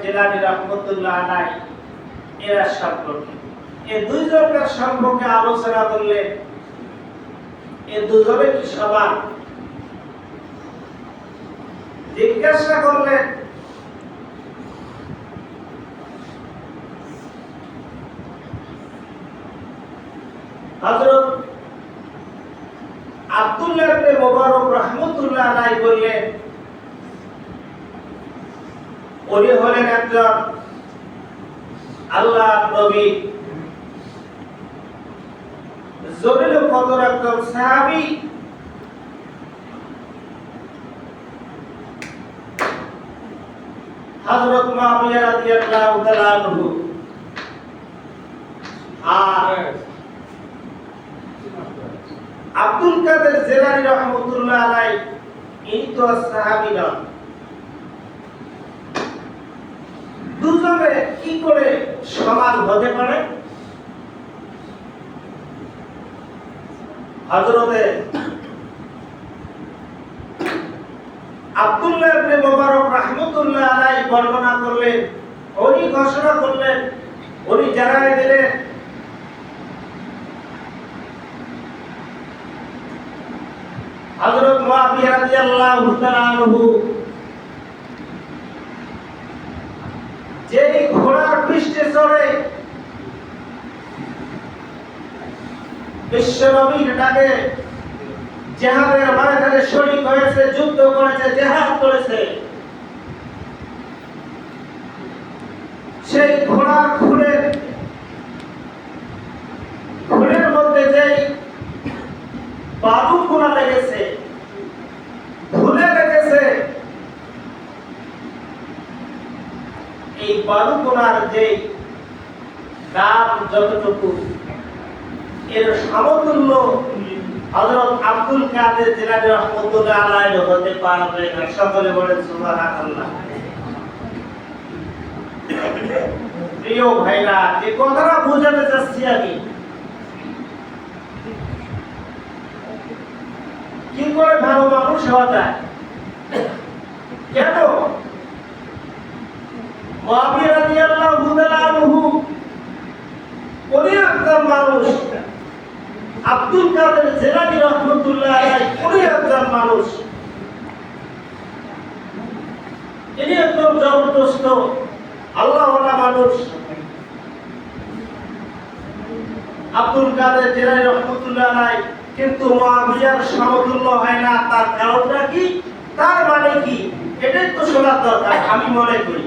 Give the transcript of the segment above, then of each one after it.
জিলানী রাহমাতুল্লাহ আলাইহি এরা সম্পর্কে এই দুইজনের সম্পর্কে আলোচনা করলেন। এই দুজনে কি সমান? জিজ্ঞাসা করলেন হযরত আব্দুল্লাহ ইবনে মুবারক রাহমাতুল্লাহ আলাইহি বললেন উনি হলেন একজন আল্লাহর নবী, জলিল কদর একজন সাহাবী। হযরত মুআবিয়া রাদিয়াল্লাহু তাআলা আনহু আর আব্দুল কাদের জিলানী রাহমাতুল্লাহ আলাইহি ইনি তো সাহাবী নন। দুজনে কি করে সমান হতে পারে? হযরতে আব্দুল্লাহ ইবনে মুবারক রাহমাতুল্লাহ আলাইহি বর্ণনা করলেন, উনি ঘোষণা করলেন, উনি জানায় দিলেন হযরত মুআবিয়া রাদিয়াল্লাহু তাআলা আনহু যে ঘোড়ার পৃষ্ঠে চড়ে বিশ্বনবীর ডাকে জিহাদের ময়দানে শরীক হয়েছে, যুদ্ধ করেছে, জিহাদ করেছে, সেই ঘোড়ার খুরের মধ্যে যেই বালুকণা লেগেছে, ধুলে লেগেছে, এই বালুকণার যে দাম যতটুকু এর সমতুল্য হযরত আব্দুল কাদের জিলানী রাহমাতুল্লাহ আলাইহি হতে পারবে না। সকলে বলেন সুবহানাল্লাহ। প্রিয় ভাইরা, যে কথাটা বোঝাতে চাচ্ছি আমি, কি করে ভালো মানুষ হওয়া যায়? কেন মুআবিয়া রাদিয়াল্লাহু তাআলা আনহু উনি একজন মানুষ, আব্দুল কাদের জিলানী রাহমাতুল্লাহ আলাইহি উনি একজন মানুষ, ইনি একজন জবরদস্ত আল্লাহওয়ালা মানুষ। আব্দুল কাদের জিলানী রাহমাতুল্লাহ আলাইহি কিন্তু মুআবিয়ার সমতুল্য হয় না। তার কারণটা কি, তার মানে কি, এটাই তো শোনার দরকার আমি মনে করি।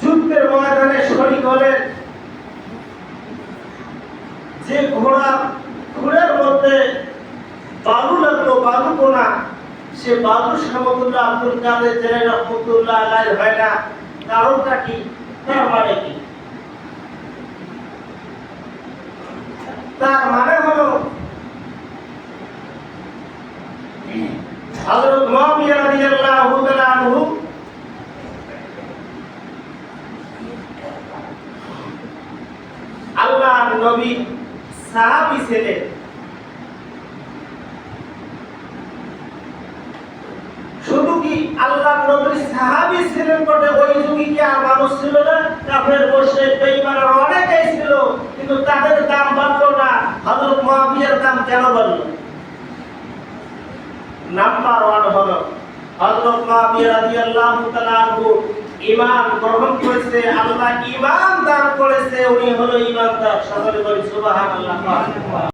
যুদ্ধের ময়দানে শরীক হলেন, যে খুরের মধ্যে বালু লাগলো, বালুকণা, সে বালুর সমতুল্য আব্দুল কাদের জিলানী রাহমাতুল্লাহ আলাইহি হয় না। কারণটা কি, তার মানে কি? তার মানে হলো হযরত মুআবিয়া রাদিয়াল্লাহু তাআলা আনহু আল্লাহর নবী সাহাবী ছিলেন। শুধু কি আল্লাহর নবী সাহাবী ছিলেন বটে, ওই যুগে কি আর মানুষ ছিল না? কাফের, মুশরিক, বেঈমান অনেকেই ছিল, কিন্তু তাদের দাম বাড়লো না। হযরত মুআবিয়ার দাম কেন বাড়লো? নাম্বার 1 হলো হযরত মুআবিয়া রাদিয়াল্লাহু তাআলা আনহু ঈমান গ্রহণ করেছে, আল্লাহ ঈমান দান করেছে, উনি হলো ঈমানদার। সকলে বলি সুবহানাল্লাহ।